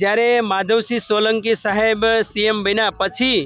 જ્યારે માધવસિંહ સોલંકી સાહેબ સીએમ બન્યા પછી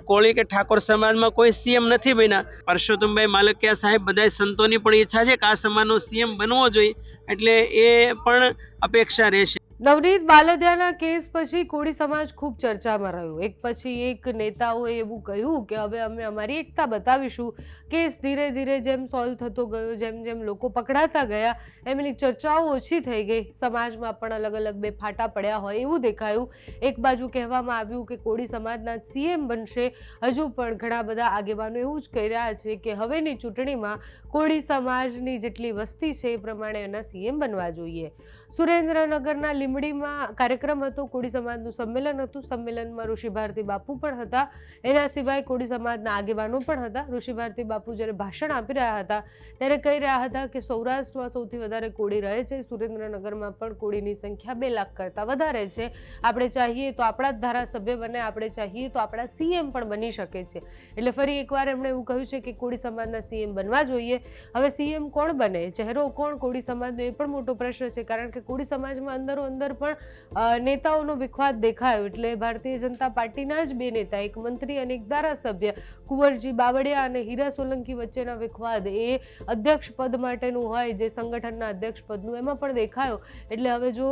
કોળી કે ઠાકોર સમાજમાં કોઈ સીએમ નથી બન્યા. પરસોત્તમભાઈ માલકિયા સાહેબ બધા સંતોની પણ ઈચ્છા છે કે આ સમાજનો સીએમ બનવો જોઈએ, એટલે એ પણ અપેક્ષા રહેશે. નવનીત બાલદિયાના કેસ પછી કોળી સમાજ ખૂબ ચર્ચામાં રહ્યો. એક પછી એક નેતાઓએ એવું કહ્યું કે હવે અમે અમારી એકતા બતાવીશું. કેસ ધીરે ધીરે જેમ સોલ્વ થતો ગયો, જેમ જેમ લોકો પકડાતા ગયા, એમની ચર્ચાઓ ઓછી થઈ ગઈ. સમાજમાં પણ અલગ અલગ બે ફાટા પડ્યા હોય એવું દેખાયું. એક બાજુ કહેવામાં આવ્યું કે કોળી સમાજના સીએમ બનશે. હજુ પણ ઘણા બધા આગેવાનો એવું જ કહી રહ્યા છે કે હવેની ચૂંટણીમાં કોળી સમાજની જેટલી વસ્તી છે એ પ્રમાણે એના સીએમ બનવા જોઈએ. સુરેન્દ્રનગરના લીંબડીમાં કાર્યક્રમ હતો, કોળી સમાજનું સંમેલન હતું. સંમેલનમાં ઋષિ ભારતી બાપુ પણ હતા. એના સિવાય કોળી સમાજના આગેવાનો પણ હતા. ઋષિ ભારતી બાપુ જ્યારે ભાષણ આપી રહ્યા હતા ત્યારે કહી રહ્યા હતા કે સૌરાષ્ટ્રમાં સૌથી વધારે કોળી રહે છે, સુરેન્દ્રનગરમાં પણ કોળીની સંખ્યા 2 લાખ કરતાં વધારે છે. આપણે ચાહીએ તો આપણા જ ધારાસભ્ય બને, આપણે ચાહીએ તો આપણા સીએમ પણ બની શકે છે. એટલે ફરી એકવાર એમણે એવું કહ્યું છે કે કોળી સમાજના સીએમ બનવા જોઈએ. હવે સીએમ કોણ બને, ચહેરો કોણ કોળી સમાજનો, એ પણ મોટો પ્રશ્ન છે. કારણ કે કોળી સમાજમાં અંદરો અંદર પણ નેતાઓનો વિખવાદ દેખાયો. એટલે ભારતીય જનતા પાર્ટીના જ 2 નેતા, એક મંત્રી અને એક ધારાસભ્ય, કુંવરજી બાવળિયા અને હીરા સોલંકી વચ્ચેના વિખવાદ એ અધ્યક્ષ પદ માટેનું હોય, જે સંગઠનના અધ્યક્ષ પદનું, એમાં પણ દેખાયો. એટલે હવે જો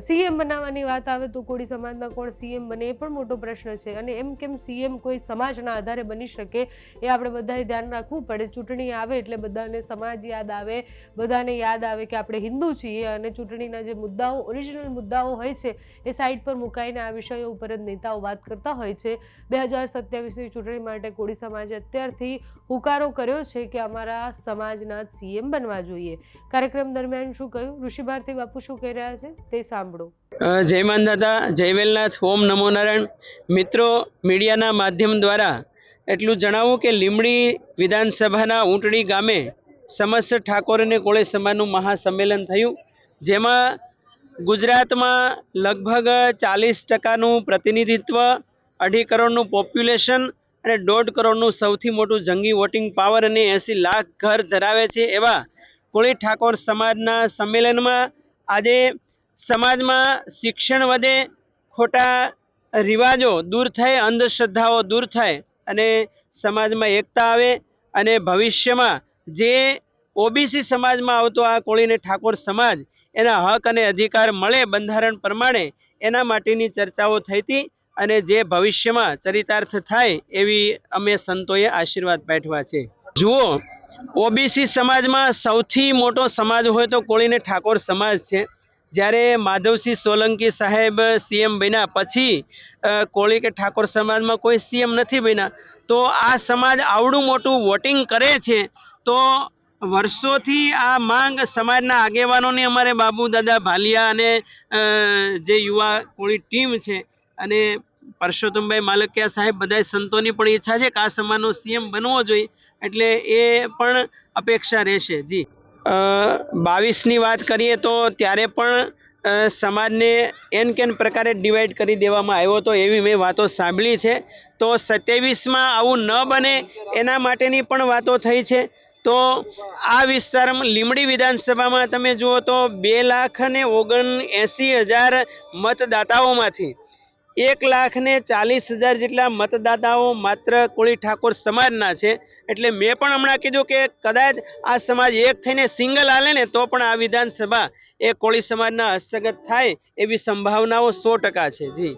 સીએમ બનાવવાની વાત આવે તો કોળી સમાજના કોણ સીએમ બને એ પણ મોટો પ્રશ્ન છે. અને એમ કેમ સીએમ કોઈ સમાજના આધારે બની શકે એ આપણે બધાએ ધ્યાન રાખવું પડે. ચૂંટણી આવે એટલે બધાને સમાજ યાદ આવે, બધાને યાદ આવે કે આપણે હિન્દુ છીએ અને ચૂંટણીના જે મુદ્દાઓ, ઓરિજિનલ મુદ્દાઓ હોય છે એ સાઈડ પર મુકાઈને આ વિષયો ઉપર જ નેતાઓ વાત કરતા હોય છે. 2027ની ચૂંટણી માટે કોળી સમાજે અત્યારથી હુકારો કર્યો છે કે અમારા સમાજના સીએમ બનવા જોઈએ. કાર્યક્રમ દરમિયાન શું કહ્યું, ઋષિ ભારતી બાપુ શું કહી રહ્યા છે તે સાંભળો. જય માનદાતા, જય વેલનાથ, ઓમ નમો નારાયણ. મિત્રો, મીડિયાના માધ્યમ દ્વારા એટલું જણાવું કે લીંબડી વિધાનસભાના ઊંટડી ગામે સમસ્ત ઠાકોર અને કોળી સમાજનું મહાસંમેલન થયું, જેમાં ગુજરાતમાં લગભગ 40% પ્રતિનિધિત્વ, 2.5 કરોડનું પોપ્યુલેશન અને 1.5 કરોડનું સૌથી મોટું જંગી વોટિંગ પાવર અને 80 લાખ ઘર ધરાવે છે એવા કોળી ઠાકોર સમાજના સંમેલનમાં આજે સમાજમાં શિક્ષણ વધે, ખોટા રિવાજો દૂર થાય, અંધશ્રદ્ધાઓ દૂર થાય અને સમાજમાં એકતા આવે અને ભવિષ્યમાં જે ઓબીસી સમાજમાં આવતો આ કોળી અને ઠાકોર સમાજ, એના હક અને અધિકાર મળે બંધારણ પ્રમાણે, એના માટેની ચર્ચાઓ થઈ હતી. અને જે ભવિષ્યમાં ચરિતાર્થ થાય એવી અમે સંતોએ આશીર્વાદ પાઠવ્યા છે. જુઓ, ઓબીસી સમાજમાં સૌથી મોટો સમાજ હોય તો કોળી અને ઠાકોર સમાજ છે. જ્યારે માધવસિંહ સોલંકી સાહેબ સીએમ બન્યા પછી કોળી કે ઠાકોર સમાજમાં કોઈ સીએમ નથી બન્યા. તો આ સમાજ આવડું મોટું વોટિંગ કરે છે, તો વર્ષોથી આ માંગ સમાજના આગેવાનોની, અમારે બાબુ દાદા ભાલિયા અને જે યુવા કોળી ટીમ છે અને પરસોત્તમભાઈ માલકિયા સાહેબ બધા સંતોની પણ ઈચ્છા છે કે આ સમાજનો સીએમ બનવો જોઈએ, એટલે એ પણ અપેક્ષા રહેશે. જી, 22ની વાત કરીએ તો ત્યારે પણ સમાજને એન કેન પ્રકારે ડિવાઈડ કરી દેવામાં આવ્યો હતો એવી મેં વાતો સાંભળી છે. તો 27માં આવું ન બને એના માટેની પણ વાતો થઈ છે. તો આ વિસ્તારમાં લીંબડી વિધાનસભામાં તમે જુઓ તો 2,79,000 મતદાતાઓમાંથી 1,40,000 જેટલા મતદાતાઓ માત્ર કોળી ઠાકોર સમાજના છે. એટલે મેં પણ હમણાં કીધું કે કદાચ આ સમાજ એક થઈને સિંગલ હાલે ને તો પણ આ વિધાનસભા એ કોળી સમાજના હસ્તગત થાય એવી સંભાવનાઓ 100% છે. જી.